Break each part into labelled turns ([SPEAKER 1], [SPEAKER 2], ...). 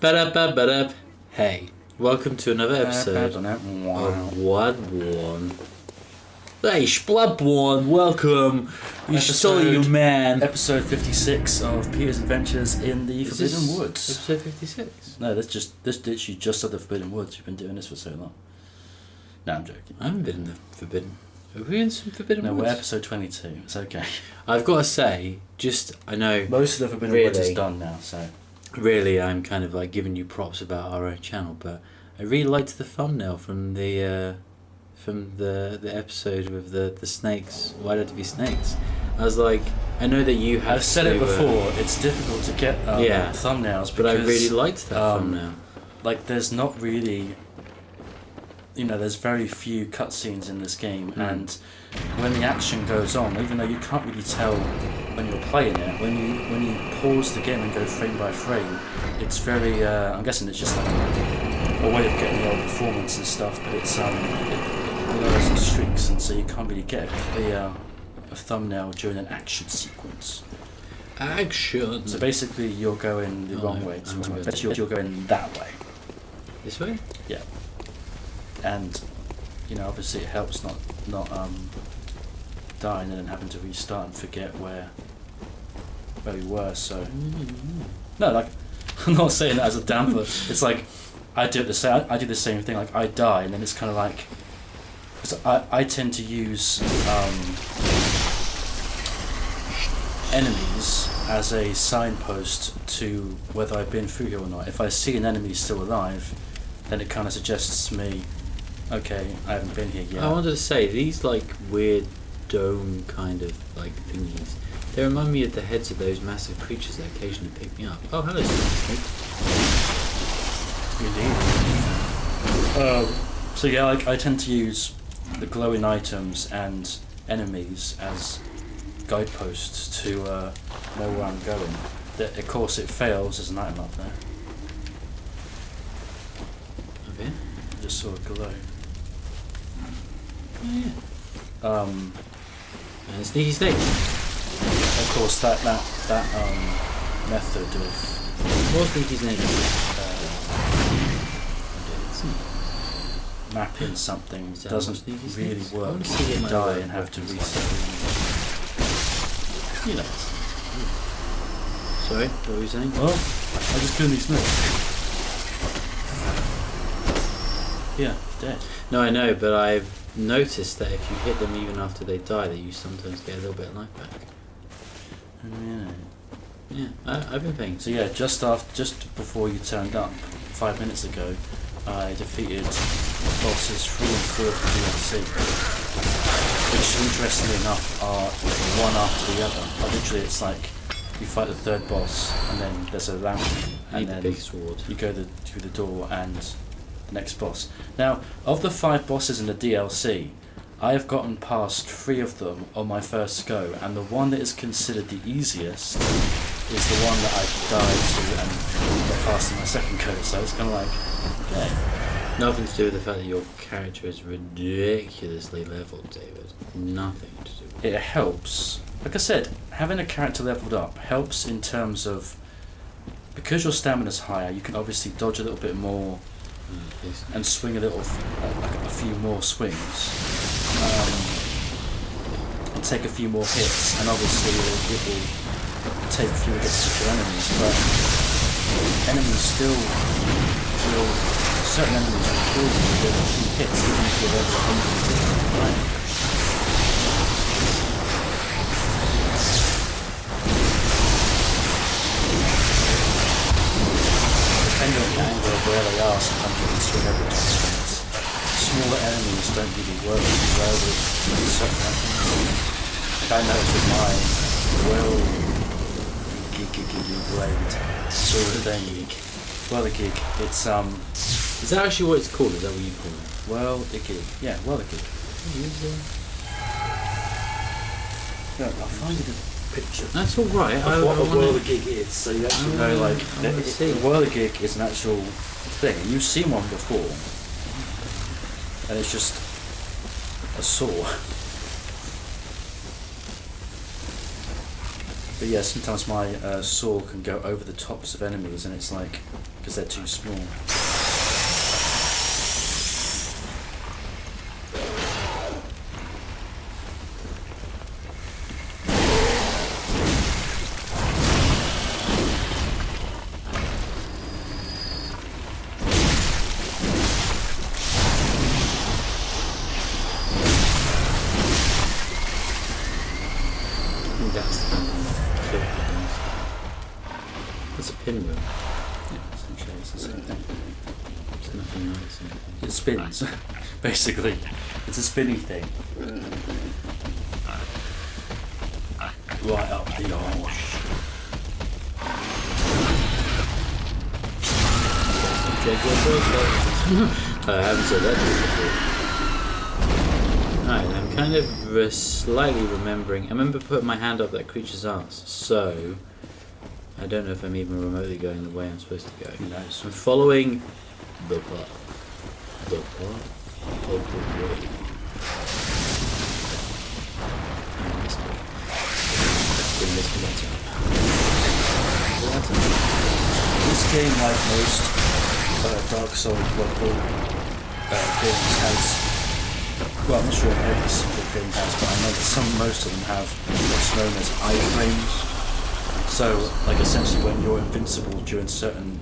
[SPEAKER 1] Ba-da-ba-ba-da. Hey, welcome to another episode of Bloodborne. Hey, Bloodborne, welcome. You saw you, man.
[SPEAKER 2] Episode 56 of Peter's Adventures in the Forbidden Woods.
[SPEAKER 1] Episode 56?
[SPEAKER 2] No, this literally just said the Forbidden Woods. You've been doing this for so long. No, I'm joking.
[SPEAKER 1] I haven't been in the Forbidden. Are we in some Forbidden Woods?
[SPEAKER 2] No, we're episode 22. It's okay.
[SPEAKER 1] I've got to say, I know...
[SPEAKER 2] Most of the Forbidden Woods is done now, so...
[SPEAKER 1] Really, I'm kind of like giving you props about our own channel, but I really liked the thumbnail from the episode with the snakes. Why did it be snakes? I was like, I know that you have.
[SPEAKER 2] I've said it before. It's difficult to get thumbnails,
[SPEAKER 1] but I really liked that thumbnail.
[SPEAKER 2] Like, there's not really, there's very few cutscenes in this game, and when the action goes on, even though you can't really tell when you're playing it, when you pause the game and go frame by frame, it's very. I'm guessing it's just like a way of getting the old performance and stuff, but it's it blurs and streaks, and so you can't really get a clear thumbnail during an action sequence.
[SPEAKER 1] Action.
[SPEAKER 2] So basically, you're going the wrong way. You're going that way.
[SPEAKER 1] This way?
[SPEAKER 2] Yeah. And obviously it helps not dying and then having to restart and forget where we were. So no, like I'm not saying that as a damper. It's like I do the same thing. Like I die and then it's kind of like, cause I tend to use enemies as a signpost to whether I've been through here or not. If I see an enemy still alive, then it kind of suggests to me, okay, I haven't been here yet.
[SPEAKER 1] I wanted to say, these like weird dome kind of like thingies, they remind me of the heads of those massive creatures that occasionally pick me up. Oh, hello, snake.
[SPEAKER 2] So yeah, like I tend to use the glowing items and enemies as guideposts to know where I'm going. That, of course, it fails. There's an item up there.
[SPEAKER 1] Okay.
[SPEAKER 2] I just saw a glow.
[SPEAKER 1] Oh, yeah. And sneaky snake.
[SPEAKER 2] Of course, that method of
[SPEAKER 1] More sneaky snake.
[SPEAKER 2] mapping something doesn't really work.
[SPEAKER 1] You
[SPEAKER 2] You die and have to reset.
[SPEAKER 1] Sorry, what were you saying?
[SPEAKER 2] Well, I just killed these snakes. Yeah, dead.
[SPEAKER 1] No, I know, but I've noticed that if you hit them even after they die, that you sometimes get a little bit of life back. Yeah, I've been paying.
[SPEAKER 2] So yeah, just before you turned up, 5 minutes ago, I defeated bosses 3 and 4 of the DLC, which interestingly enough are one after the other. Like, literally, it's like you fight the third boss, and then there's a lamp, and then
[SPEAKER 1] big sword.
[SPEAKER 2] You go through the door and the next boss. Now, of the 5 bosses in the DLC, I have gotten past 3 of them on my first go, and the one that is considered the easiest is the one that I died to and got past in my second go. So it's kind of like, okay.
[SPEAKER 1] Nothing to do with the fact that your character is ridiculously leveled, David. Nothing to do with
[SPEAKER 2] it. It helps. Like I said, having a character leveled up helps in terms of, because your stamina's higher, you can obviously dodge a little bit more and swing a few more swings, and take a few more hits, and obviously it will take a few hits to your enemies, but certain enemies will kill you with a few hits even if you're over 150, right? Depending on the angle of where they are, sometimes you can swing over 20 minutes. Smaller enemies don't really work as well with certain weapons. Like I noticed with my blade sort of thing. Whirligig. It's
[SPEAKER 1] Is that actually what it's called? Is that what you call it?
[SPEAKER 2] Whirligig. Yeah, Whirligig. Yeah, I'll find you the picture.
[SPEAKER 1] That's all right.
[SPEAKER 2] What a Whirligig is, so you actually know, like, the Whirligig is an actual thing. You've seen one before, and it's just a saw. But yeah, sometimes my sword can go over the tops of enemies, and it's like because they're too small.
[SPEAKER 1] That's a pinwheel.
[SPEAKER 2] Yeah, essentially it's the same thing.
[SPEAKER 1] There's nothing else.
[SPEAKER 2] It spins, basically. It's a spinny thing. Right up the arse.
[SPEAKER 1] I haven't said that before. Alright, I'm kind of slightly remembering. I remember putting my hand up that creature's ass, so I don't know if I'm even remotely going the way I'm supposed to go.
[SPEAKER 2] Nice.
[SPEAKER 1] I'm following the path. The path of the way.
[SPEAKER 2] This game, like most Dark Souls Bloodborne games, has, well, I'm not sure if every single game has, but I know that most of them have what's known as iframes. So, like, essentially when you're invincible during certain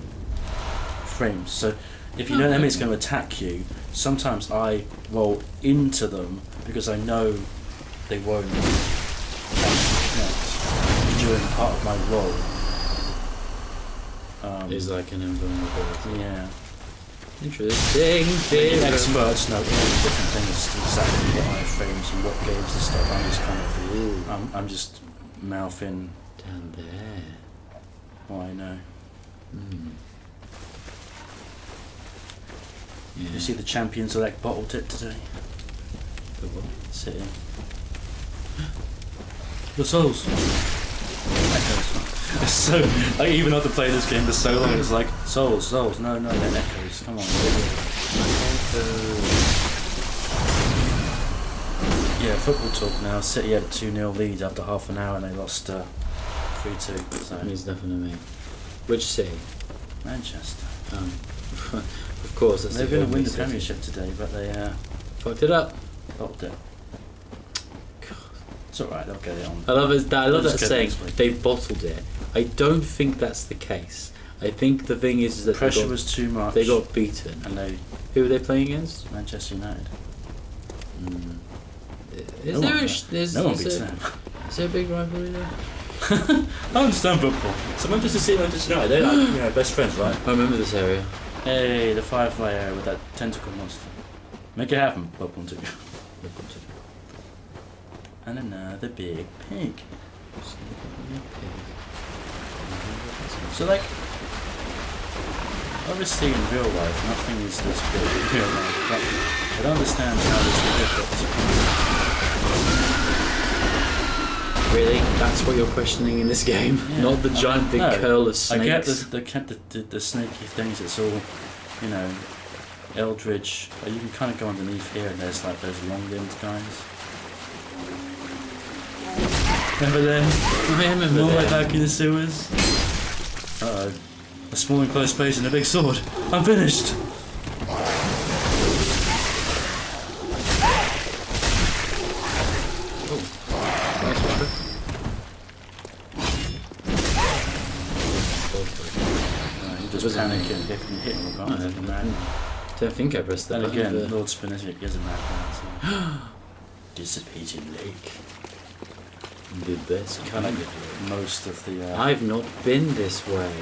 [SPEAKER 2] frames. So, if you know an enemy's going to attack you, sometimes I roll into them because I know they won't connect during part of my roll.
[SPEAKER 1] Is like an invulnerability.
[SPEAKER 2] Yeah.
[SPEAKER 1] Interesting.
[SPEAKER 2] The experts know all the different things, exactly what iframes and what games and stuff. I'm just kind of, I'm just mouthing
[SPEAKER 1] Down there.
[SPEAKER 2] what I know.
[SPEAKER 1] Yeah.
[SPEAKER 2] You see the Champion Select bottle tip today?
[SPEAKER 1] The what?
[SPEAKER 2] Sitting. The souls. It's so, like, even after playing this game for so long, it's like, souls, no, they're echoes, come on. Yeah, football talk now. City had a 2-0 lead after half an hour and they lost 3-2. So.
[SPEAKER 1] That means nothing to me. Which city?
[SPEAKER 2] Manchester.
[SPEAKER 1] Of course, that's
[SPEAKER 2] They're
[SPEAKER 1] the
[SPEAKER 2] going to win
[SPEAKER 1] only
[SPEAKER 2] the
[SPEAKER 1] city.
[SPEAKER 2] Premiership today, but they
[SPEAKER 1] Fucked it up.
[SPEAKER 2] bottled it. It's alright, they'll get it on.
[SPEAKER 1] I love it. I love
[SPEAKER 2] Let's
[SPEAKER 1] that
[SPEAKER 2] get
[SPEAKER 1] saying.
[SPEAKER 2] next week.
[SPEAKER 1] They bottled it. I don't think that's the case. I think the thing is that
[SPEAKER 2] Pressure was too much.
[SPEAKER 1] they got beaten.
[SPEAKER 2] And they,
[SPEAKER 1] Who were they playing against?
[SPEAKER 2] Manchester United.
[SPEAKER 1] Is
[SPEAKER 2] No
[SPEAKER 1] there
[SPEAKER 2] one-
[SPEAKER 1] a
[SPEAKER 2] no one beats them.
[SPEAKER 1] Is there a big rivalry there?
[SPEAKER 2] I understand football. So Manchester City and Manchester United, they're like, best friends, right?
[SPEAKER 1] I remember this area.
[SPEAKER 2] Hey, the Firefly area with that tentacle monster. Make it happen, Bloodborne 2. And another big pig. So, like, obviously in real life, nothing is this big in real life, but I don't understand how this is
[SPEAKER 1] Really? That's what you're questioning in this game?
[SPEAKER 2] Yeah.
[SPEAKER 1] Not the giant big curl of snakes?
[SPEAKER 2] I get the snaky things, it's all, eldritch. You can kind of go underneath here and there's like those long-limbed guys. Remember them?
[SPEAKER 1] I remember
[SPEAKER 2] All the way
[SPEAKER 1] them.
[SPEAKER 2] back in the sewers? Uh-oh. A small enclosed space and a big sword. I'm finished! He just panicking, hitting him regardless.
[SPEAKER 1] Don't think I pressed that
[SPEAKER 2] And
[SPEAKER 1] button,
[SPEAKER 2] again,
[SPEAKER 1] but-
[SPEAKER 2] Lord Spinacic is a madman, so... Dissipated lake.
[SPEAKER 1] The best
[SPEAKER 2] Kind of get most of the...
[SPEAKER 1] I've not been this way.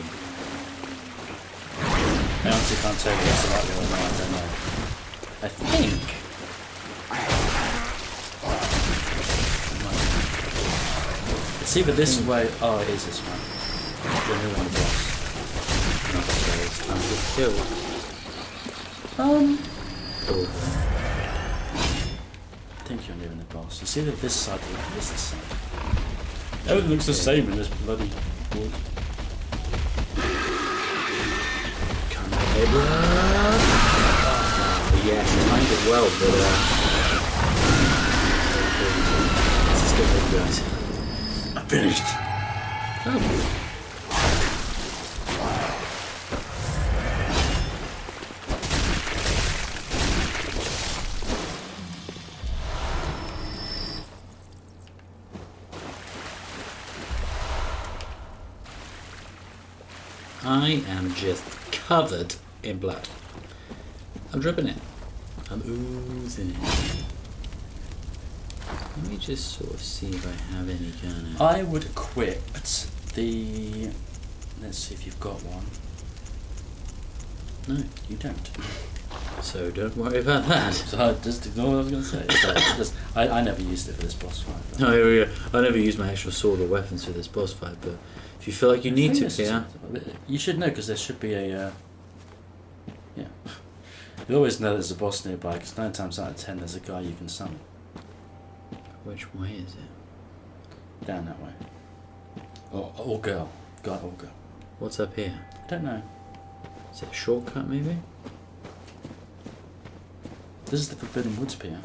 [SPEAKER 2] I honestly can't tell you that's about the other one, I don't know. I think... It's either this way... Oh, it is this one. The new one, boss.
[SPEAKER 1] Not so it's time to kill. Cool.
[SPEAKER 2] I think you're nearing the boss. It's either this side or this side. Everything looks the same in this bloody wood.
[SPEAKER 1] Come on, baby. Yeah, she timed it well, but let's just get rid of guys.
[SPEAKER 2] I'm finished.
[SPEAKER 1] Oh. I am just covered in blood. I'm dripping it. I'm oozing it. Let me just sort of see if I have any kind of...
[SPEAKER 2] I would equip the... Let's see if you've got one. No, you don't.
[SPEAKER 1] So don't worry about that.
[SPEAKER 2] So just ignore what I was going to say. So I never used it for this boss fight. But.
[SPEAKER 1] No, here we go. I never use my actual sword or weapons for this boss fight, but if you feel like you need to, yeah.
[SPEAKER 2] You should know, because there should be a... yeah. You always know there's a boss nearby, because 9 times out of 10 there's a guy you can summon.
[SPEAKER 1] Which way is it?
[SPEAKER 2] Down that way. Or girl. Guy or girl.
[SPEAKER 1] What's up here?
[SPEAKER 2] I don't know.
[SPEAKER 1] Is it a shortcut, maybe?
[SPEAKER 2] This is the Forbidden Woods, Pia.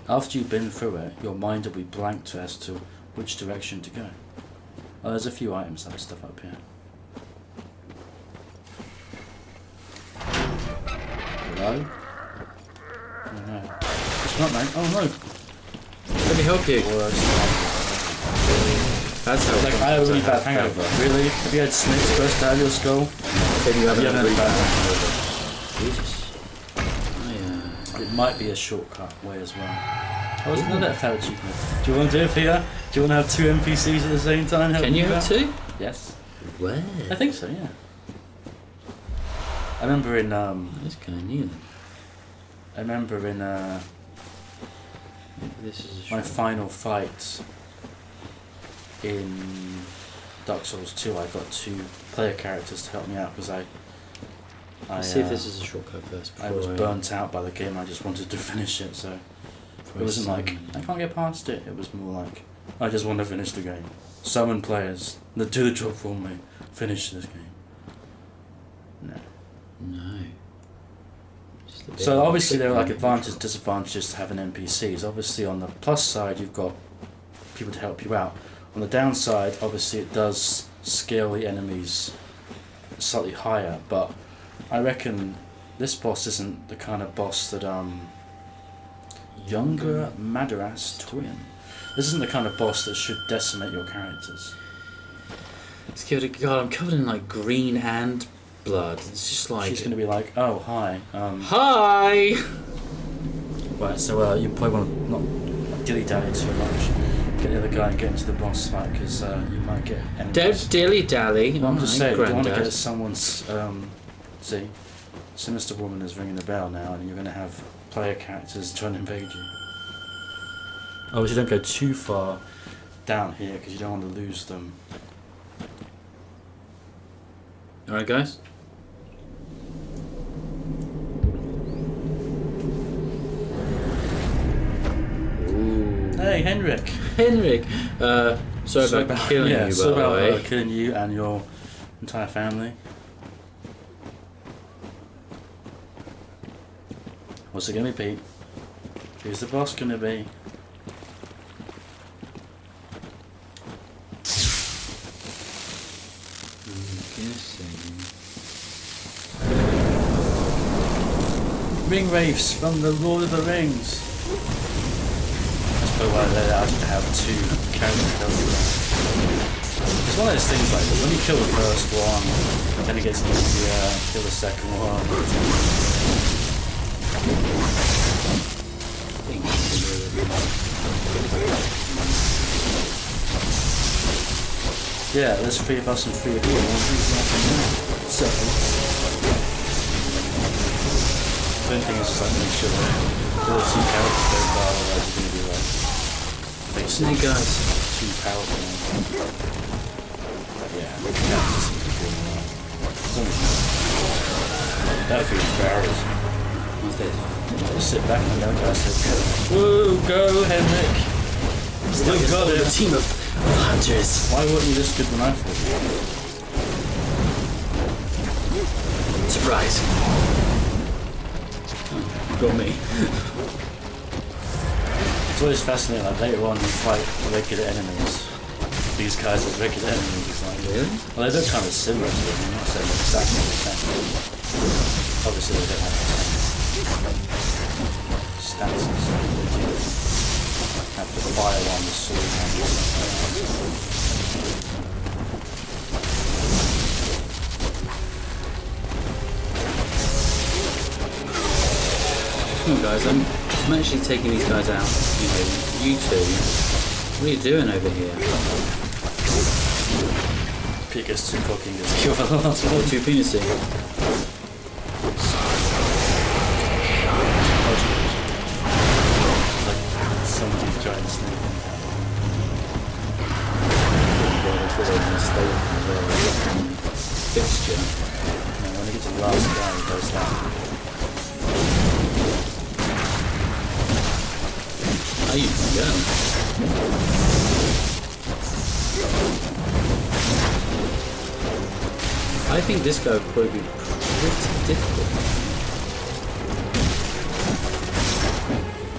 [SPEAKER 2] After you've been through it, your mind will be blanked as to which direction to go. Oh, there's a few items and stuff up here. Hello? Oh no. It's not, mate. Oh no!
[SPEAKER 1] Let me help you. That's how
[SPEAKER 2] Like, I have a really bad hangover. Really? Have you had snakes burst out of your skull?
[SPEAKER 1] Then you haven't
[SPEAKER 2] Yeah,
[SPEAKER 1] had a really
[SPEAKER 2] bad
[SPEAKER 1] bad
[SPEAKER 2] hangover.
[SPEAKER 1] Jesus.
[SPEAKER 2] It might be a shortcut way as well. I was not that fair achievement. Do you want to do it, Peter? Do you want to have 2 NPCs at the same time?
[SPEAKER 1] Can you have 2?
[SPEAKER 2] Yes.
[SPEAKER 1] Where?
[SPEAKER 2] I think so, yeah. I remember in
[SPEAKER 1] That's kind of new. This is a
[SPEAKER 2] my
[SPEAKER 1] short-
[SPEAKER 2] final fight in Dark Souls 2, I got 2 player characters to help me out because I
[SPEAKER 1] Let's see if this is a shortcut first.
[SPEAKER 2] I was burnt out by the game. I just wanted to finish it, so it wasn't like I can't get past it. It was more like I just want to finish the game. Summon players that do the job for me. Finish this game. No.
[SPEAKER 1] No. Just a bit
[SPEAKER 2] So
[SPEAKER 1] of
[SPEAKER 2] obviously there are like
[SPEAKER 1] trick
[SPEAKER 2] advantages,
[SPEAKER 1] control.
[SPEAKER 2] disadvantages to having NPCs. Obviously on the plus side you've got people to help you out. On the downside, obviously it does scale the enemies slightly higher, but I reckon this boss isn't the kind of boss that Younger Madras Twin. This isn't the kind of boss that should decimate your characters.
[SPEAKER 1] Let's give it a go. I'm covered in like green and blood. It's just like
[SPEAKER 2] She's going to be like, oh hi.
[SPEAKER 1] hi.
[SPEAKER 2] Right, so you probably want to not dilly dally too much. Get the other guy and get into the boss fight because you might get enemies.
[SPEAKER 1] Don't dilly dally.
[SPEAKER 2] Well, I'm just saying, you don't want to
[SPEAKER 1] Grandad.
[SPEAKER 2] get someone's. See, Sinister Woman is ringing the bell now, and you're going to have player characters trying to invade you. Obviously, don't go too far down here because you don't want to lose them.
[SPEAKER 1] All right, guys. Ooh.
[SPEAKER 2] Hey, Henrik.
[SPEAKER 1] Henrik. Sorry about killing you, by
[SPEAKER 2] sorry
[SPEAKER 1] the way.
[SPEAKER 2] about killing you and your entire family. What's it gonna be? Who's the boss gonna be? Ring wraiths from the Lord of the Rings. That's probably why they allowed you to have 2 characters help you out. It's one of those things like when you kill the first one, then it gets easier, kill the second one. Yeah, there's 3 of us and 3 of you. So, the only thing is just like make sure that the 2 characters don't die, otherwise you're going to be like basically
[SPEAKER 1] Snake eyes.
[SPEAKER 2] too powerful. Yeah, that's just cool. That would be embarrassing.
[SPEAKER 1] What's this?
[SPEAKER 2] Just sit back and the other guy says, "Whoa, go, Henrik! Still got it."
[SPEAKER 1] A team of hunters.
[SPEAKER 2] Why weren't you this good when I fought you?
[SPEAKER 1] Surprise. Got me.
[SPEAKER 2] It's always fascinating, like later on you fight regular enemies these guys as regular enemies. Like,
[SPEAKER 1] Really?
[SPEAKER 2] well, they look kind of similar to them. I'm not saying they're exactly the same. Obviously, they don't have the same stats and stuff. They do have the fire one, the sword one, and stuff like that.
[SPEAKER 1] Come on, guys, I'm actually taking these guys out. You know, you two. What are you doing over here?
[SPEAKER 2] Pika's too cooking this kill for the last one.
[SPEAKER 1] Too penisy.
[SPEAKER 2] Like somebody's trying to sneak in.
[SPEAKER 1] Well, I thought they were going to stay as well. Fixture.
[SPEAKER 2] No, when he gets to the last guy, he does that.
[SPEAKER 1] How you going? I think this guy would probably be pretty difficult.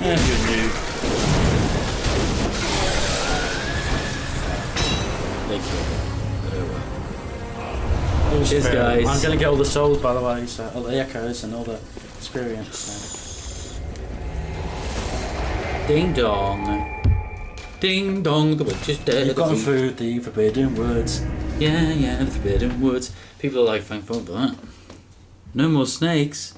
[SPEAKER 2] Yeah, you're new.
[SPEAKER 1] Thank you.
[SPEAKER 2] Oh,
[SPEAKER 1] cheers, guys.
[SPEAKER 2] I'm going to get all the souls, by the way, so all the echoes and all the experience. So.
[SPEAKER 1] Ding dong. Ding dong, the witch is dead.
[SPEAKER 2] You've gone through the Forbidden Woods.
[SPEAKER 1] Yeah, the Forbidden Woods. People are like, thank fuck for that. No more snakes.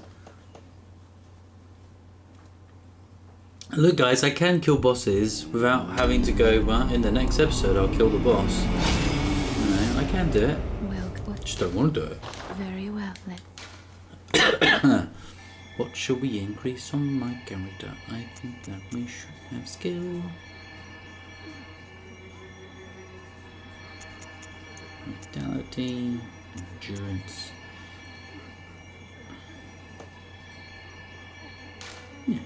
[SPEAKER 1] Look, guys, I can kill bosses without having to go, well, in the next episode I'll kill the boss. You know, I can do it.
[SPEAKER 3] Well,
[SPEAKER 1] Just don't want to do it.
[SPEAKER 3] very well then.
[SPEAKER 1] What shall we increase on my character? I think that we should have skill. Vitality, endurance. Yeah.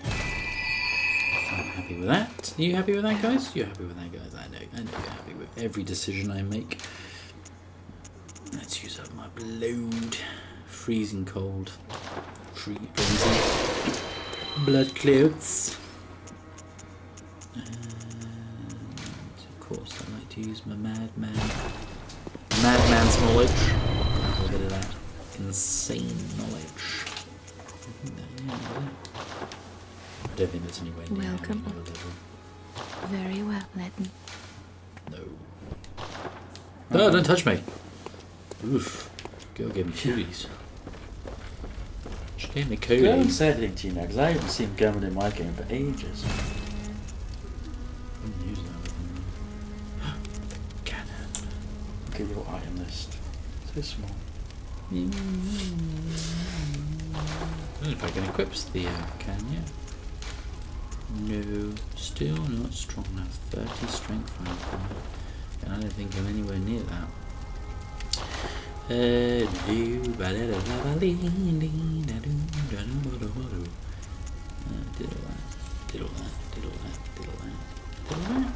[SPEAKER 1] I'm happy with that. Are you happy with that, guys? You're happy with that, guys? I know you're happy with every decision I make. Let's use up my blood. Freezing cold. Frenzy. Blood clouds. And of course I like to use my madman's knowledge. A little bit of that insane knowledge. I don't think there's anywhere near
[SPEAKER 3] Welcome.
[SPEAKER 1] another level.
[SPEAKER 3] Very well then.
[SPEAKER 1] No. No, don't touch me. Oof. Girl gave me cooties. She gave me
[SPEAKER 2] I haven't
[SPEAKER 1] cooties.
[SPEAKER 2] said anything to you now, because I haven't seen Gurman in my game for ages.
[SPEAKER 1] Use that with the cannon.
[SPEAKER 2] Look at your item list. So small.
[SPEAKER 1] I don't know if I can equip the cannon yet. No, still not strong enough. 30 strength, 5. And I don't think I'm anywhere near that. Diddle all that.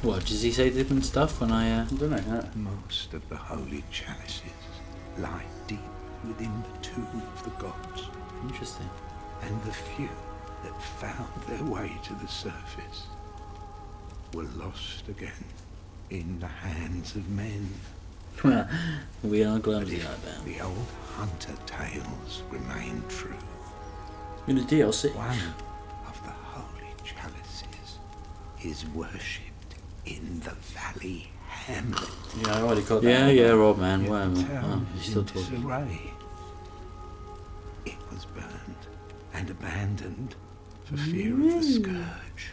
[SPEAKER 1] What, does he say different stuff when I
[SPEAKER 2] I don't know.
[SPEAKER 4] Most of the holy chalices lie deep within the tomb of the gods,
[SPEAKER 1] Interesting.
[SPEAKER 4] and the few that found their way to the surface were lost again in the hands of men.
[SPEAKER 1] Well, we are
[SPEAKER 4] But
[SPEAKER 1] clumsy
[SPEAKER 4] if
[SPEAKER 1] like that.
[SPEAKER 4] the old hunter tales remain true,
[SPEAKER 2] In the DLC.
[SPEAKER 4] one of the holy chalices is worshipped in the valley hamlet.
[SPEAKER 2] Yeah, I already got that.
[SPEAKER 1] Yeah, old man.
[SPEAKER 4] Yet
[SPEAKER 1] Wow,
[SPEAKER 4] the
[SPEAKER 1] wow,
[SPEAKER 4] town
[SPEAKER 1] he's
[SPEAKER 4] is
[SPEAKER 1] still
[SPEAKER 4] in
[SPEAKER 1] talking.
[SPEAKER 4] disarray. It was burned and abandoned for fear of the scourge.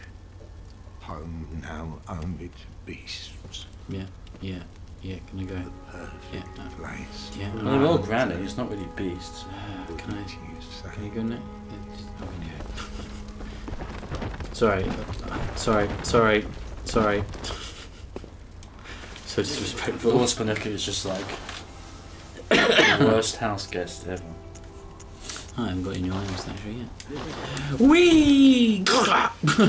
[SPEAKER 4] Home now only to beasts.
[SPEAKER 1] Yeah. Can I go?
[SPEAKER 4] The perfect
[SPEAKER 1] Yeah,
[SPEAKER 4] place.
[SPEAKER 1] Yeah.
[SPEAKER 2] Well, they're all granny, it's not really beasts.
[SPEAKER 1] Can I?
[SPEAKER 4] What you say?
[SPEAKER 1] Can you go now? Yeah, just- okay. Sorry. So disrespectful.
[SPEAKER 2] Lord Spinaki is just like the worst house guest ever.
[SPEAKER 1] I haven't got in your item statue yet. Whee!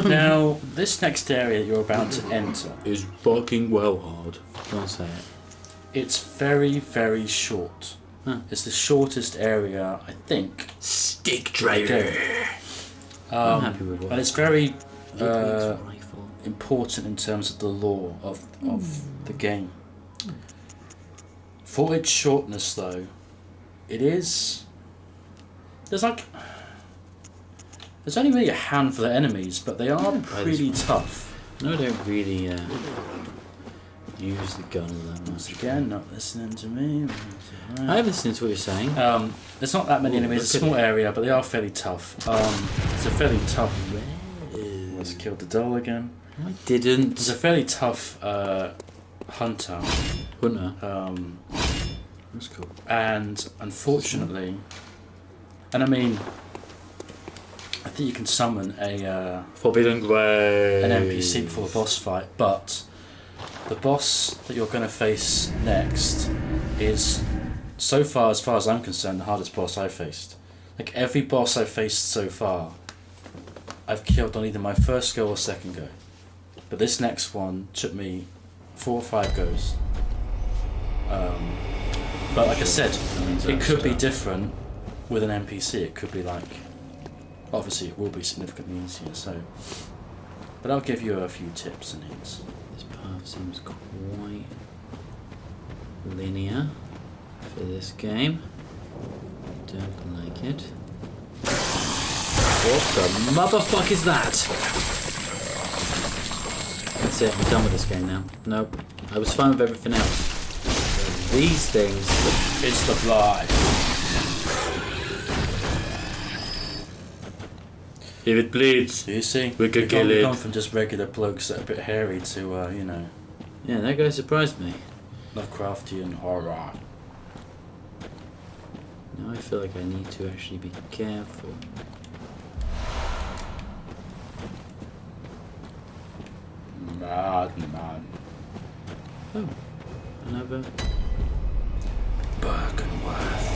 [SPEAKER 2] Now, this next area you're about to enter,
[SPEAKER 1] Is fucking well hard. Don't say it.
[SPEAKER 2] it's very, very short.
[SPEAKER 1] Huh.
[SPEAKER 2] It's the shortest area, I think.
[SPEAKER 1] Stick driver.
[SPEAKER 2] Okay.
[SPEAKER 1] I'm happy with what.
[SPEAKER 2] And it's very,
[SPEAKER 1] Rifle.
[SPEAKER 2] important in terms of the lore of the game. For its shortness, though, there's only really a handful of enemies, but they are pretty tough.
[SPEAKER 1] No, I don't really use the gun that much.
[SPEAKER 2] Once again, not listening to me.
[SPEAKER 1] I am listening to what you're saying.
[SPEAKER 2] There's not that many enemies. It's a small area, but they are fairly tough. It's a fairly tough. Let's kill the doll again.
[SPEAKER 1] I didn't.
[SPEAKER 2] It's a fairly tough hunter.
[SPEAKER 1] That's cool.
[SPEAKER 2] And unfortunately, and I mean, I think you can summon a
[SPEAKER 1] Forbidden Grave.
[SPEAKER 2] an NPC before a boss fight, but the boss that you're going to face next is, so far as I'm concerned, the hardest boss I've faced. Like every boss I've faced so far, I've killed on either my first go or second go. But this next one took me 4 or 5 goes. But like I said, it could be different with an NPC. It could be like, obviously it will be significantly easier. So, but I'll give you a few tips and hints.
[SPEAKER 1] This path seems quite linear for this game. Don't like it. What the motherfuck is that? That's it, I'm done with this game now. Nope. I was fine with everything else. These things...
[SPEAKER 2] It's the fly.
[SPEAKER 1] If it bleeds,
[SPEAKER 2] You see,
[SPEAKER 1] we could
[SPEAKER 2] we've
[SPEAKER 1] kill it.
[SPEAKER 2] gone from just regular blokes that are a bit hairy to, you know,
[SPEAKER 1] Yeah, that guy surprised me.
[SPEAKER 2] Lovecraftian horror.
[SPEAKER 1] Now I feel like I need to actually be careful.
[SPEAKER 2] Man.
[SPEAKER 1] Oh, another...
[SPEAKER 2] Byrgenwerth.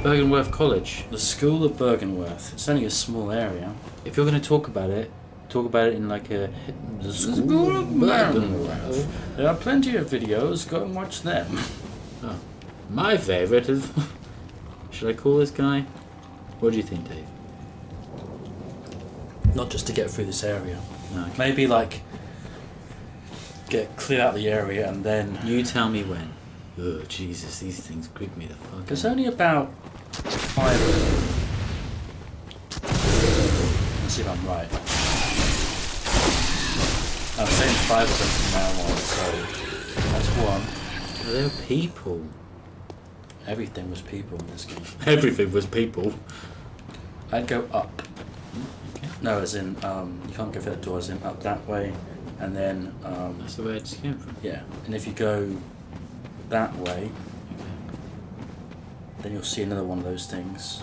[SPEAKER 1] Byrgenwerth College.
[SPEAKER 2] The School of Byrgenwerth. It's only a small area.
[SPEAKER 1] If you're going to talk about it in like a...
[SPEAKER 2] The School of Byrgenwerth. There are plenty of videos. Go and watch them.
[SPEAKER 1] Oh, my favourite is... Should I call this guy? What do you think, Dave?
[SPEAKER 2] Not just to get through this area.
[SPEAKER 1] No, okay.
[SPEAKER 2] Maybe like clear out the area and then.
[SPEAKER 1] You tell me when. Oh, Jesus, these things creep me the fuck
[SPEAKER 2] There's
[SPEAKER 1] out.
[SPEAKER 2] only about 5 of them. Let's see if I'm right. I'm saying 5 of them from now on, so that's one.
[SPEAKER 1] Oh, they're people.
[SPEAKER 2] Everything was people in this game.
[SPEAKER 1] Everything was people.
[SPEAKER 2] I'd go up.
[SPEAKER 1] Okay.
[SPEAKER 2] No, as in, you can't go through that door, as in up that way, and then,
[SPEAKER 1] That's the way I just came from.
[SPEAKER 2] yeah, and if you go that way, then you'll see another one of those things.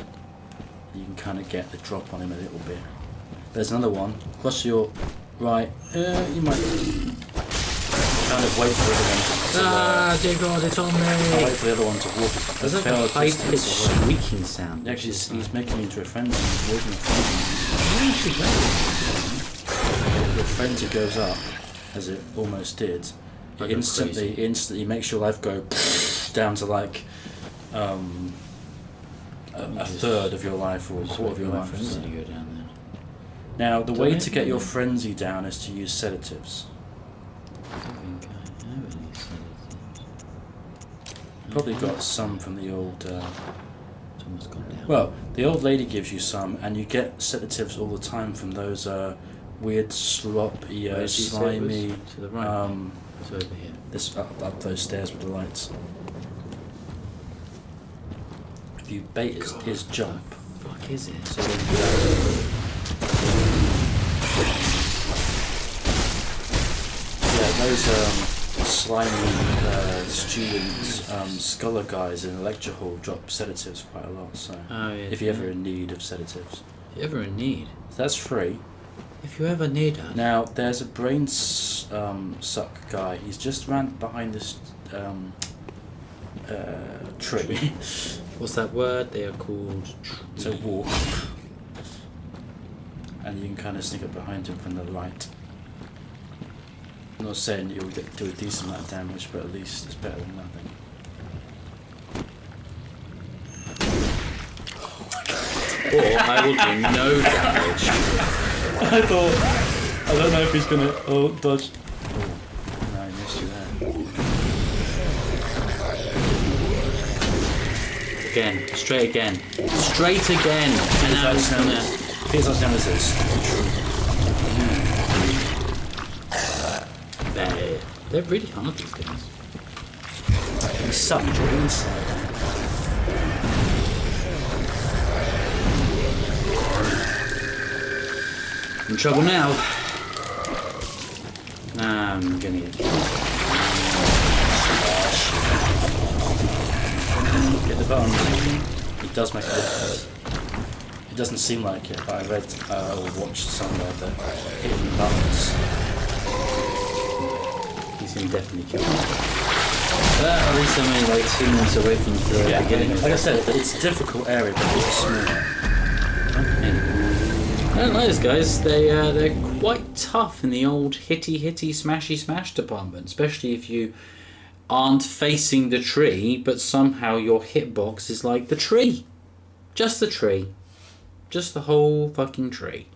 [SPEAKER 2] You can kind of get the drop on him a little bit. There's another one, across to your right, you might kind of wait for the other one to
[SPEAKER 1] dear God, it's on
[SPEAKER 2] wait
[SPEAKER 1] me!
[SPEAKER 2] for the other one to walk
[SPEAKER 1] There's
[SPEAKER 2] a
[SPEAKER 1] like
[SPEAKER 2] fair
[SPEAKER 1] a
[SPEAKER 2] distance
[SPEAKER 1] high-pitched
[SPEAKER 2] away.
[SPEAKER 1] squeaking sound.
[SPEAKER 2] Actually, he's making you into a frenzy, he's walking a frenzy. Your frenzy goes up, as it almost did.
[SPEAKER 1] I
[SPEAKER 2] It
[SPEAKER 1] go
[SPEAKER 2] instantly makes your life go down to like a third of your life or a quarter of your life. or
[SPEAKER 1] Frenzy
[SPEAKER 2] so.
[SPEAKER 1] to go down there.
[SPEAKER 2] Now, the
[SPEAKER 1] Do
[SPEAKER 2] way
[SPEAKER 1] I
[SPEAKER 2] to get
[SPEAKER 1] have
[SPEAKER 2] your
[SPEAKER 1] any?
[SPEAKER 2] frenzy down is to use sedatives.
[SPEAKER 1] I don't think I have any sedatives.
[SPEAKER 2] Probably got some from the old.
[SPEAKER 1] It's almost gone down.
[SPEAKER 2] Well, the old lady gives you some, and you get sedatives all the time from those weird sloppy,
[SPEAKER 1] Where did you say it was?
[SPEAKER 2] slimy.
[SPEAKER 1] To the right. It's over here.
[SPEAKER 2] This up those stairs with the lights. If you bait his jump,
[SPEAKER 1] Fuck is it?
[SPEAKER 2] so then you yeah, those slimy student scholar guys in the lecture hall drop sedatives quite a lot. So
[SPEAKER 1] Oh, yeah.
[SPEAKER 2] if you're ever in need of sedatives,
[SPEAKER 1] If you're ever in need.
[SPEAKER 2] that's free.
[SPEAKER 1] If you ever need us.
[SPEAKER 2] Now there's a brain suck guy. He's just ran behind this tree.
[SPEAKER 1] What's that word? They are called...
[SPEAKER 2] To walk, and you can kind of sneak up behind him from the right. I'm not saying you'll do a decent amount of damage, but at least it's better than nothing.
[SPEAKER 1] Or I will do no damage.
[SPEAKER 2] I thought I don't know if he's gonna. Oh, dodge. Oh, no, I missed you there.
[SPEAKER 1] Again, straight again. Straight again! And now he's gonna...
[SPEAKER 2] Here's our nemesis.
[SPEAKER 1] They're really hard, these things.
[SPEAKER 2] You suck your inside.
[SPEAKER 1] In trouble now. I'm gonna get killed.
[SPEAKER 2] Get the buttons. It does make a difference. It doesn't seem like it, but I read or watched somewhere that hitting the buttons.
[SPEAKER 1] He's gonna definitely kill me. But at least I'm only like 2 minutes away from the beginning.
[SPEAKER 2] Like I said, it's a difficult area, but it's small.
[SPEAKER 1] I don't know those guys. They're quite tough in the old hitty smashy smash department, especially if you aren't facing the tree, but somehow your hitbox is like the tree, just the tree, just the whole fucking tree.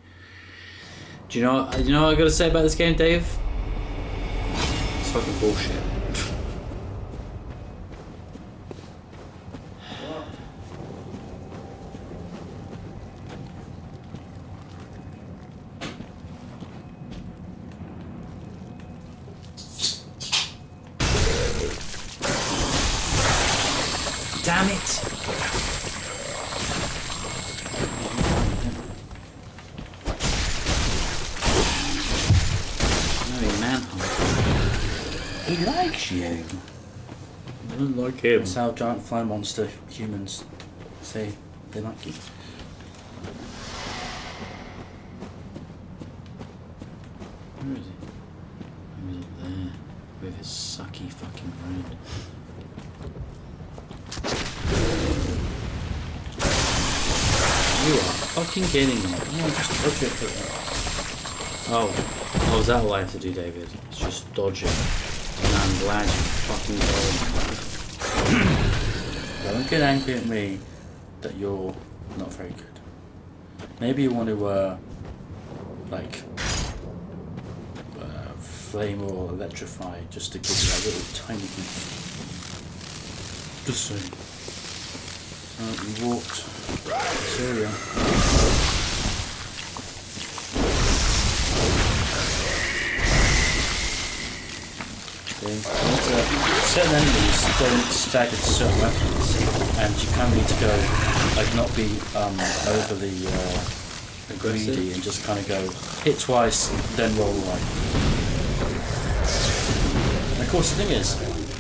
[SPEAKER 1] Do you know what I got to say about this game, Dave? It's fucking bullshit. Damn it! No, he manhunt.
[SPEAKER 2] He likes you.
[SPEAKER 1] I don't like him.
[SPEAKER 2] That's how giant fly monster humans say they like you.
[SPEAKER 1] Where is he? He's up there with his sucky fucking brain. You are fucking kidding me.
[SPEAKER 2] Yeah, just dodge it.
[SPEAKER 1] Oh, is that all I have to do, David? It's just dodge it. And I'm glad you fucking told me.
[SPEAKER 2] Don't get angry at me that you're not very good. Maybe you want to, flame or electrify just to give you that little tiny bit. Just saying. You walked this area. Certain enemies don't stagger to certain weapons, and you kind of need to go, not be overly greedy and just kind of go hit twice, then roll away. And of course, the thing is,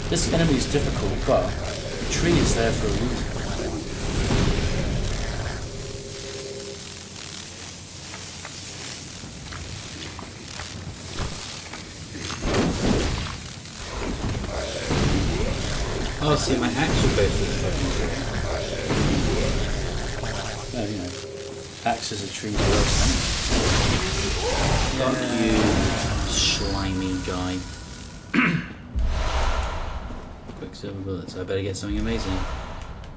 [SPEAKER 2] this enemy is difficult, but the tree is there for a reason.
[SPEAKER 1] Oh, see, my axe will go through the fucking tree.
[SPEAKER 2] No, you know, axe is a tree
[SPEAKER 1] Not you, slimy guy. Quicksilver bullets. I better get something amazing.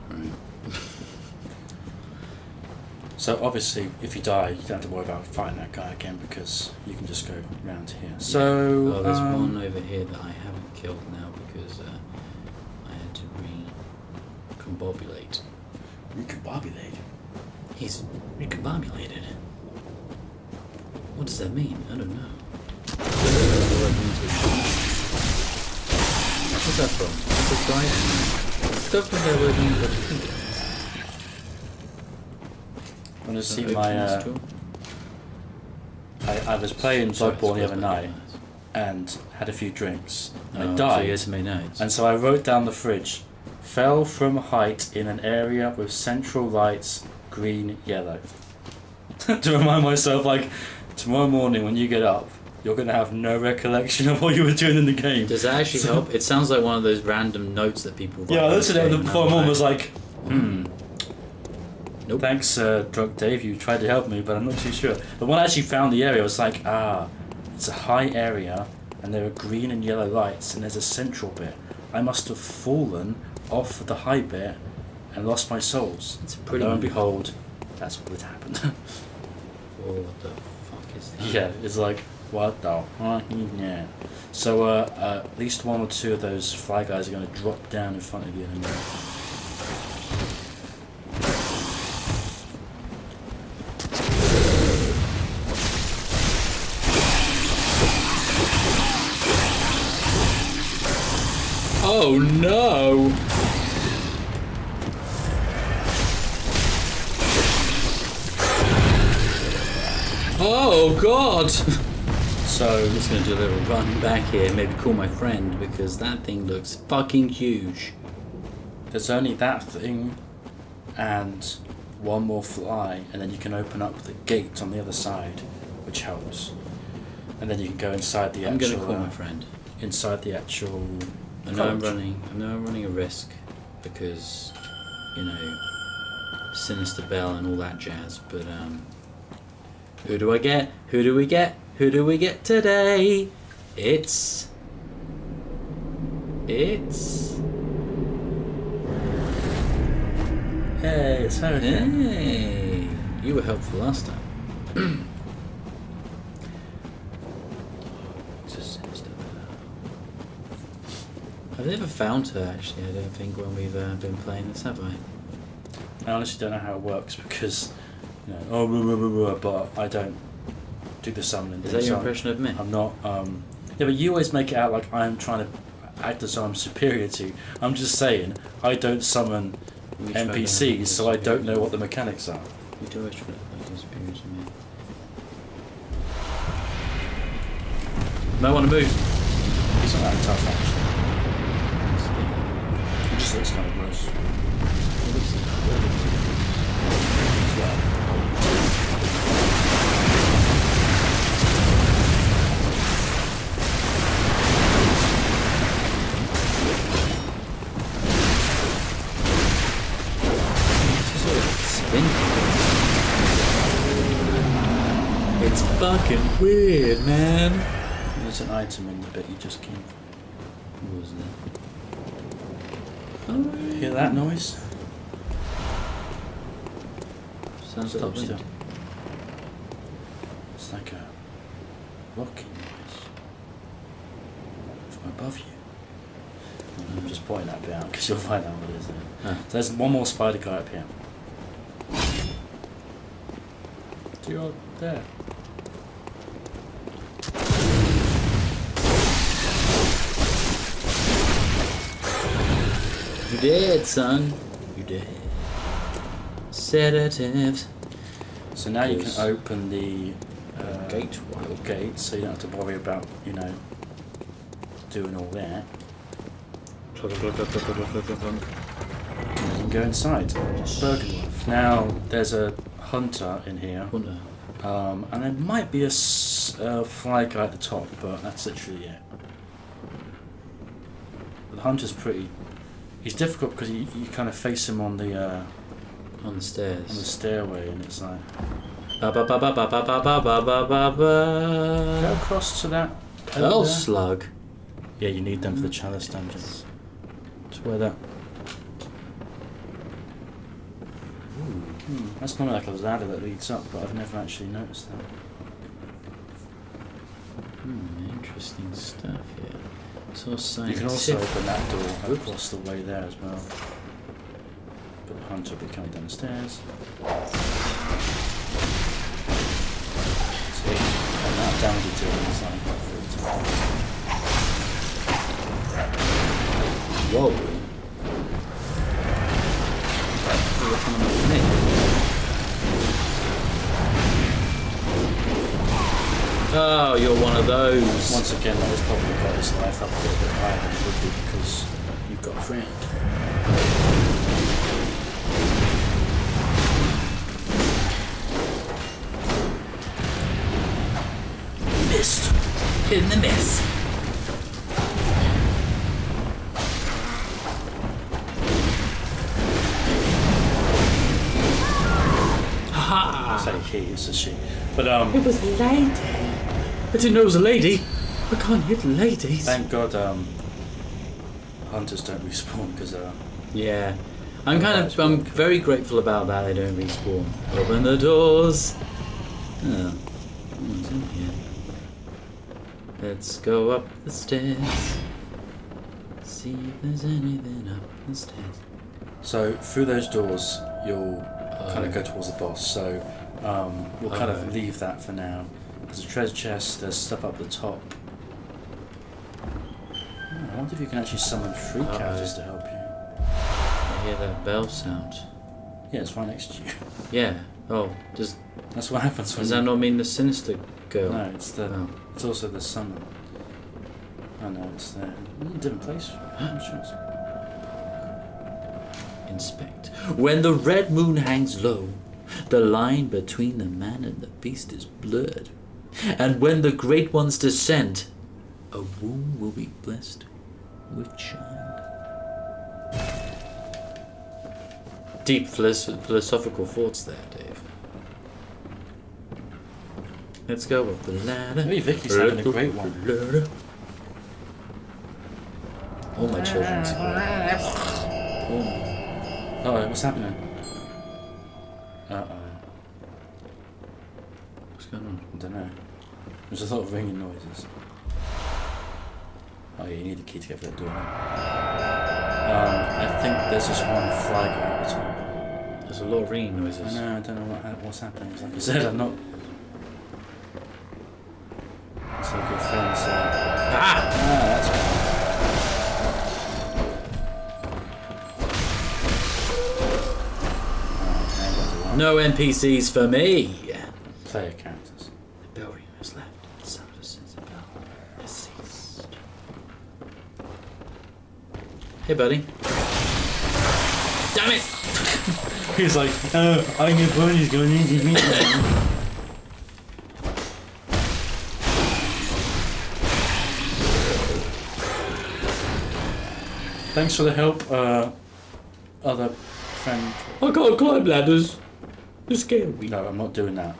[SPEAKER 1] Right.
[SPEAKER 2] So obviously, if you die, you don't have to worry about fighting that guy again because you can just go round here. So
[SPEAKER 1] there's one over here that I haven't killed now because I had to recombobulate.
[SPEAKER 2] Recombobulate?
[SPEAKER 1] He's recombobulated. What does that mean? I don't know. What's that from? Subscribe? Don't think I would need what you think.
[SPEAKER 2] Want to see my? I was playing Bloodborne the other night and had a few drinks. And I died,
[SPEAKER 1] so notes.
[SPEAKER 2] and so I wrote down the fridge. Fell from height in an area with central lights, green, yellow. To remind myself, like, tomorrow morning when you get up, you're going to have no recollection of what you were doing in the game.
[SPEAKER 1] Does that actually help? It sounds like one of those random notes that people write.
[SPEAKER 2] Yeah, I listened to it before mom was like,
[SPEAKER 1] Nope.
[SPEAKER 2] Thanks, Drunk Dave, you tried to help me, but I'm not too sure. But when I actually found the area, I was like, it's a high area, and there are green and yellow lights, and there's a central bit. I must have fallen off the high bit and lost my souls.
[SPEAKER 1] It's pretty.
[SPEAKER 2] Lo and behold, that's what had happened.
[SPEAKER 1] Oh, what the fuck is that?
[SPEAKER 2] Yeah, it's like, What the? Yeah. So at least one or two of those fly guys are going to drop down in front of you in a minute.
[SPEAKER 1] Oh no! Oh god! So I'm just gonna do a little run back here, maybe call my friend, because that thing looks fucking huge.
[SPEAKER 2] There's only that thing and one more fly, and then you can open up the gate on the other side, which helps. And then you can go inside the
[SPEAKER 1] I'm
[SPEAKER 2] actual.
[SPEAKER 1] gonna call my friend.
[SPEAKER 2] Inside the actual.
[SPEAKER 1] I know I'm running a risk because, you know, Sinister Bell and all that jazz. But who do I get? Who do we get? Who do we get today? It's.
[SPEAKER 2] Hey, it's Hurricane.
[SPEAKER 1] Hey, you were helpful last time. I've never found her actually. I don't think when we've been playing this, have I?
[SPEAKER 2] I honestly don't know how it works because, you know, but I don't do the summoning.
[SPEAKER 1] Is that your impression of me?
[SPEAKER 2] I'm not. Yeah, but you always make it out like I'm trying to act as though I'm superior to you. I'm just saying I don't summon NPCs, so I don't know what the mechanics are.
[SPEAKER 1] You do always try to act as superior to me. Might want to move.
[SPEAKER 2] He's not that tough actually. It just looks kind of gross.
[SPEAKER 1] It's fucking weird, man.
[SPEAKER 2] There's an item in the bit you just came from.
[SPEAKER 1] What was that?
[SPEAKER 2] Hear that noise?
[SPEAKER 1] Sounds like
[SPEAKER 2] Still.
[SPEAKER 1] wind.
[SPEAKER 2] It's like a rocking noise from above you. I'm just pointing that bit out because you'll find out what it is.
[SPEAKER 1] Ah.
[SPEAKER 2] So there's one more spider guy up here. You're there.
[SPEAKER 1] You did, son. You did. Sedatives.
[SPEAKER 2] So now you can open the
[SPEAKER 1] Gate.
[SPEAKER 2] little gate, so you don't have to worry about, you know, doing all that. And you can go inside. Byrgenwerth. Now there's a hunter in here,
[SPEAKER 1] Wonder.
[SPEAKER 2] and there might be a fly guy at the top, but that's literally it. The hunter's pretty. He's difficult because you kind of face him on the
[SPEAKER 1] On the stairs.
[SPEAKER 2] on the stairway, and it's like
[SPEAKER 1] Ba ba ba ba ba ba ba ba ba ba ba ba.
[SPEAKER 2] go across to that.
[SPEAKER 1] Pearl
[SPEAKER 2] over there.
[SPEAKER 1] slug.
[SPEAKER 2] Yeah, you need them for the chalice dungeons. It's where that. That's normally like a ladder that leads up, but I've never actually noticed that.
[SPEAKER 1] Interesting stuff here. So
[SPEAKER 2] You
[SPEAKER 1] scientific.
[SPEAKER 2] can also open that door across the way there as well. But the hunter will be coming down the stairs. See, and that damage you do on the side.
[SPEAKER 1] Whoa. You're coming with me. Oh, you're one of those.
[SPEAKER 2] Once again, that has probably got his life up a little bit higher than it would be because you've got a friend.
[SPEAKER 1] Missed. In the miss. Ha!
[SPEAKER 2] I say he, it's a she. But
[SPEAKER 1] It was a lady. I didn't know it was a lady. I can't hit ladies.
[SPEAKER 2] thank God hunters don't respawn because
[SPEAKER 1] Yeah. I'm very grateful about that. They don't respawn. Open the doors. Oh. What's in here? Let's go up the stairs. See if there's anything up the stairs.
[SPEAKER 2] So through those doors, you'll kind of go towards the boss. So we'll kind of leave that for now. There's a treasure chest. There's stuff up the top. I wonder if you can actually summon 3 characters to help you.
[SPEAKER 1] I hear that bell sound.
[SPEAKER 2] Yeah, it's right next to you.
[SPEAKER 1] Yeah. Oh,
[SPEAKER 2] That's what happens when.
[SPEAKER 1] does that not mean the sinister girl?
[SPEAKER 2] No, it's the.
[SPEAKER 1] Oh.
[SPEAKER 2] It's also the summon. Oh no, it's there. It's a different place. I'm sure it's...
[SPEAKER 1] Inspect. When the red moon hangs low, the line between the man and the beast is blurred. And when the great ones descend, a womb will be blessed with child. Deep philosophical thoughts there, Dave. Let's go up the ladder.
[SPEAKER 2] Maybe Vicky's having a great one.
[SPEAKER 1] All my children's great.
[SPEAKER 2] Oh, what's happening? Uh-oh.
[SPEAKER 1] What's going on?
[SPEAKER 2] I don't know. There's a lot of ringing noises. Oh yeah, you need the key to get through that door now. I think there's just one flag at the top.
[SPEAKER 1] There's a lot of ringing noises.
[SPEAKER 2] No, I don't know what's happening. Like I said, I'm not... It's like your friend said. That's right.
[SPEAKER 1] No NPCs for me.
[SPEAKER 2] Player characters.
[SPEAKER 1] The bell ring has left. The sound of the bell has ceased. Hey, buddy. Damn it!
[SPEAKER 2] He's like, oh, I'm your body's going into me. Thanks for the help, other friend.
[SPEAKER 1] I can't climb ladders. They're scary.
[SPEAKER 2] No, I'm not doing that.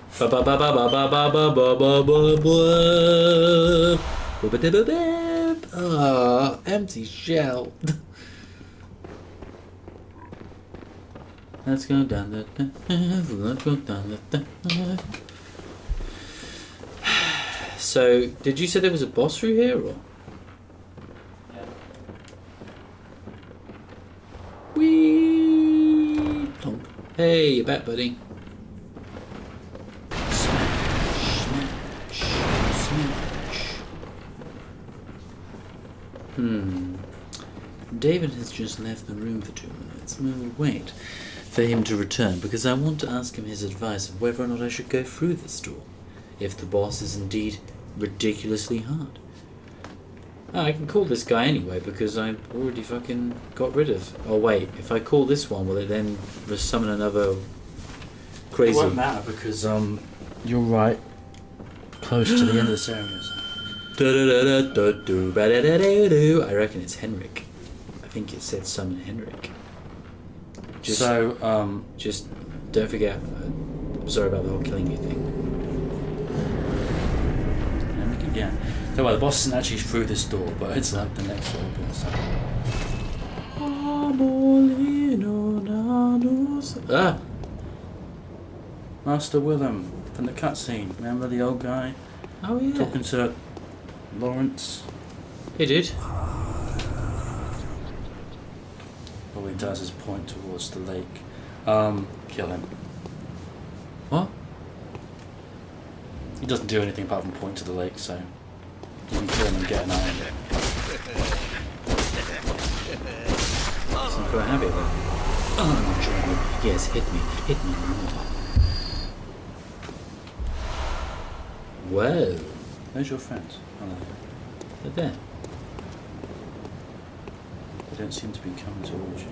[SPEAKER 1] Empty shell. Let's go down the. Let's go down the. So, did you say there was a boss through here, or?
[SPEAKER 2] Yeah.
[SPEAKER 1] Wee. Thump. Hey, you're back, buddy. Smash. David has just left the room for 2 minutes. We'll wait for him to return because I want to ask him his advice of whether or not I should go through this door if the boss is indeed ridiculously hard. I can call this guy anyway because I've already fucking got rid of... Oh wait, if I call this one, will it then summon another crazy...
[SPEAKER 2] It won't matter because you're right close to the end of this area.
[SPEAKER 1] I reckon it's Henrik. I think it said summon Henrik. Just don't forget. I'm sorry about the whole killing you thing.
[SPEAKER 2] Yeah. So well, the boss isn't actually through this door, but it's like the next little bit. So.
[SPEAKER 1] Ah!
[SPEAKER 2] Master Willem from the cutscene. Remember the old guy
[SPEAKER 1] Oh yeah.
[SPEAKER 2] talking to Lawrence?
[SPEAKER 1] He did.
[SPEAKER 2] All he does is point towards the lake. Kill him.
[SPEAKER 1] What?
[SPEAKER 2] He doesn't do anything apart from point to the lake, so you can kill him and get an iron.
[SPEAKER 1] I'm quite happy with that. Oh, yes, hit me. Hit me. Whoa.
[SPEAKER 2] Where's your friends? Oh, no.
[SPEAKER 1] They're there.
[SPEAKER 2] They don't seem to be coming towards you.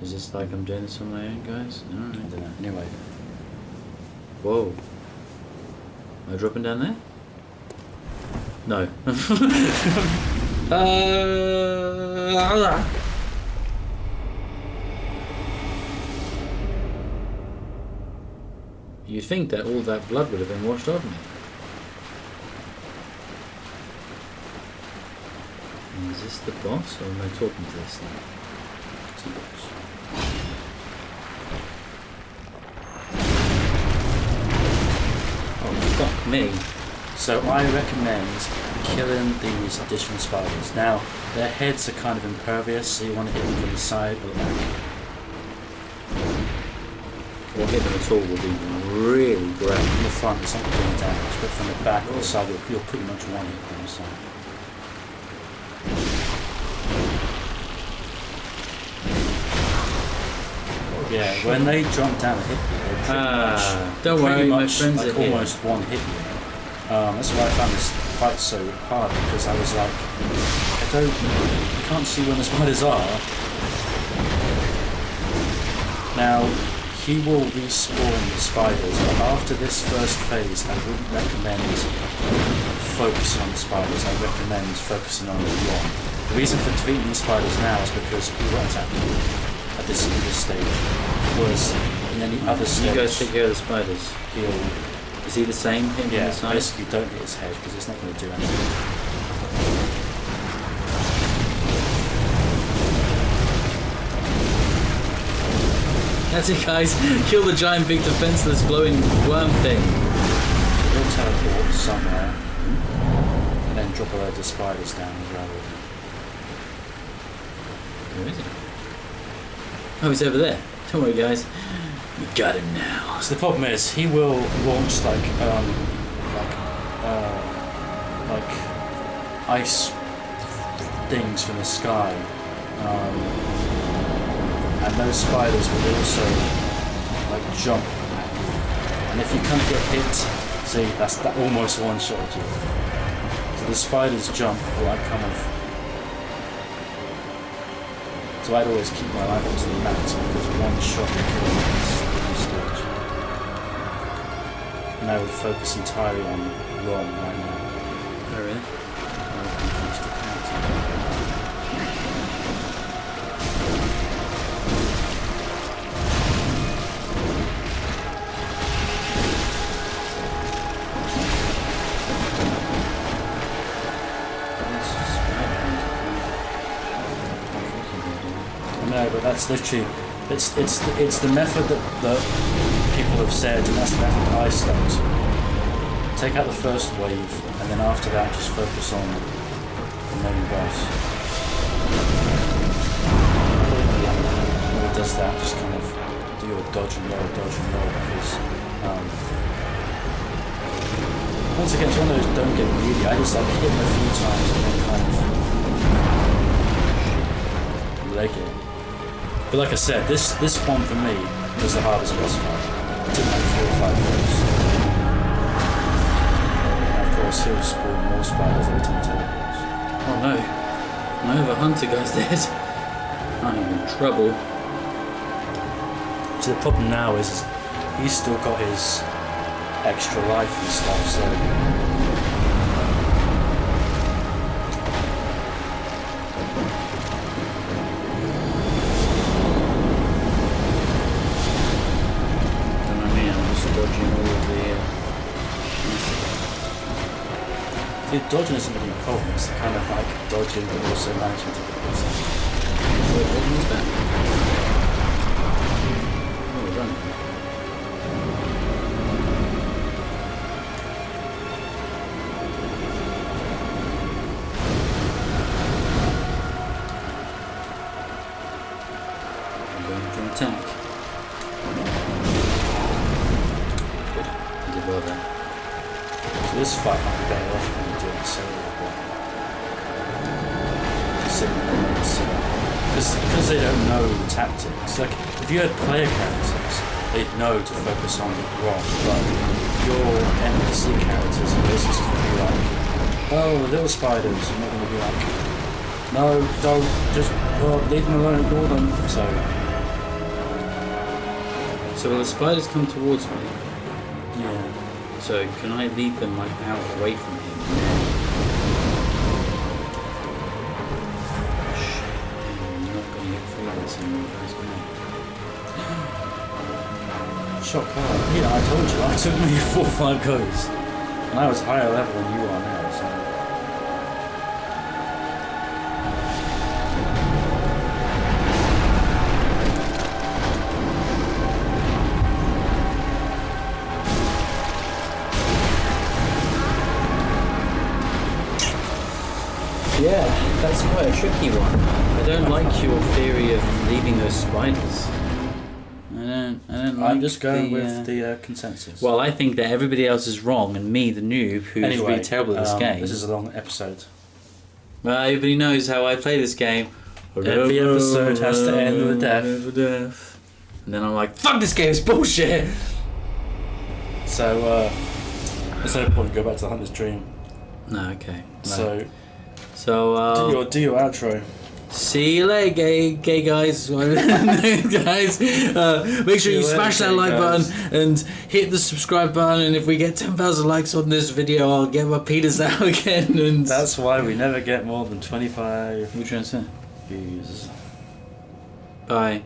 [SPEAKER 1] Is this like I'm doing this on my own, guys?
[SPEAKER 2] I don't know. Anyway.
[SPEAKER 1] Whoa. Am I dropping down there? No. You'd think that all that blood would have been washed off me. Is this the boss, or am I talking to this thing?
[SPEAKER 2] It's the boss.
[SPEAKER 1] Oh, Fuck me.
[SPEAKER 2] So I recommend killing these additional spiders. Now, their heads are kind of impervious, so you want to hit them from the side or the back.
[SPEAKER 1] Or hit them at all would be really great.
[SPEAKER 2] From the front, it's not doing damage, but from the back or the side, you'll pretty much want to hit them. So. Yeah, when they jump down and hit you, they pretty much,
[SPEAKER 1] don't worry, my friends
[SPEAKER 2] like
[SPEAKER 1] are here.
[SPEAKER 2] almost one hit you. That's why I found this fight so hard, because I was like, I can't see when the spiders are. Now, he will respawn the spiders, but after this first phase, I wouldn't recommend focusing on the spiders. I recommend focusing on the one. The reason for defeating these spiders now is because he won't attack you at this stage. Whereas in any other stage,
[SPEAKER 1] You guys take care of the spiders.
[SPEAKER 2] he'll
[SPEAKER 1] Is he the same? Him on
[SPEAKER 2] yeah,
[SPEAKER 1] the side?
[SPEAKER 2] basically don't hit his head because it's not going to do anything.
[SPEAKER 1] That's it, guys. Kill the giant, big, defenseless, glowing worm thing.
[SPEAKER 2] He'll teleport somewhere and then drop a load of spiders down as well.
[SPEAKER 1] Where is he? Oh, he's over there. Don't worry, guys. We got him now.
[SPEAKER 2] So the problem is, he will launch like ice things from the sky, and those spiders will also like jump at you. And if you can't get hit, see, that almost one shot you. So the spiders jump like kind of. So I'd always keep my life up to the max because one shot will kill me in this stage. And I would focus entirely on Ron right now.
[SPEAKER 1] Oh, really?
[SPEAKER 2] No, but that's literally it's the method that people have said, and that's the method that I stuck to. Take out the first wave, and then after that, just focus on the main boss. When it does that, just kind of do your dodge and roll, because once again, it's one of those don't get greedy. I just like hit them a few times and then kind of leg it. But like I said, this one for me was the hardest boss fight. It took like 4 or 5 goes. And of course, he'll spawn more spiders every time he teleports.
[SPEAKER 1] Oh no. My other hunter guy's dead. I'm in trouble.
[SPEAKER 2] So the problem now is he's still got his extra life and stuff, so the dodging isn't really a problem, it's kind of like dodging but also managing to get this.
[SPEAKER 1] Wait, what was that? Oh, we're running. I'm going for an attack. Good. I did well there.
[SPEAKER 2] So this fight might be better off when you're doing solo, because they don't know the tactics. Like, if you had player characters, they'd know to focus on Ron, but your NPC characters are basically going to be like, oh, little spiders, and they're going to be like, no, don't, just, leave them alone, ignore them, so
[SPEAKER 1] So will the spiders come towards me?
[SPEAKER 2] yeah.
[SPEAKER 1] So can I lead them like out away from him? Shit, I'm not going to get through this anymore, guys.
[SPEAKER 2] Shock hard. Yeah, I told you, it took me 4 or 5 goes. And I was higher level than you are now, so.
[SPEAKER 1] Yeah, that's quite a tricky one. I don't like your theory of leaving those spiders. I don't like
[SPEAKER 2] I'm just going
[SPEAKER 1] the,
[SPEAKER 2] with the consensus.
[SPEAKER 1] Well, I think that everybody else is wrong, and me, the noob, who's really terrible at this game.
[SPEAKER 2] This is a long episode.
[SPEAKER 1] Well, everybody knows how I play this game.
[SPEAKER 2] Every episode has to end with a death.
[SPEAKER 1] And then I'm like, fuck this game, it's bullshit!
[SPEAKER 2] So, there's no point go back to the Hunter's Dream.
[SPEAKER 1] No, okay.
[SPEAKER 2] So
[SPEAKER 1] do
[SPEAKER 2] your outro.
[SPEAKER 1] See you later, gay guys. Guys, make sure you smash that like button and hit the subscribe button. And if we get 10,000 likes on this video, I'll get my penis out again. And
[SPEAKER 2] that's why we never get more than 25
[SPEAKER 1] what are you trying to say?
[SPEAKER 2] views.
[SPEAKER 1] Bye.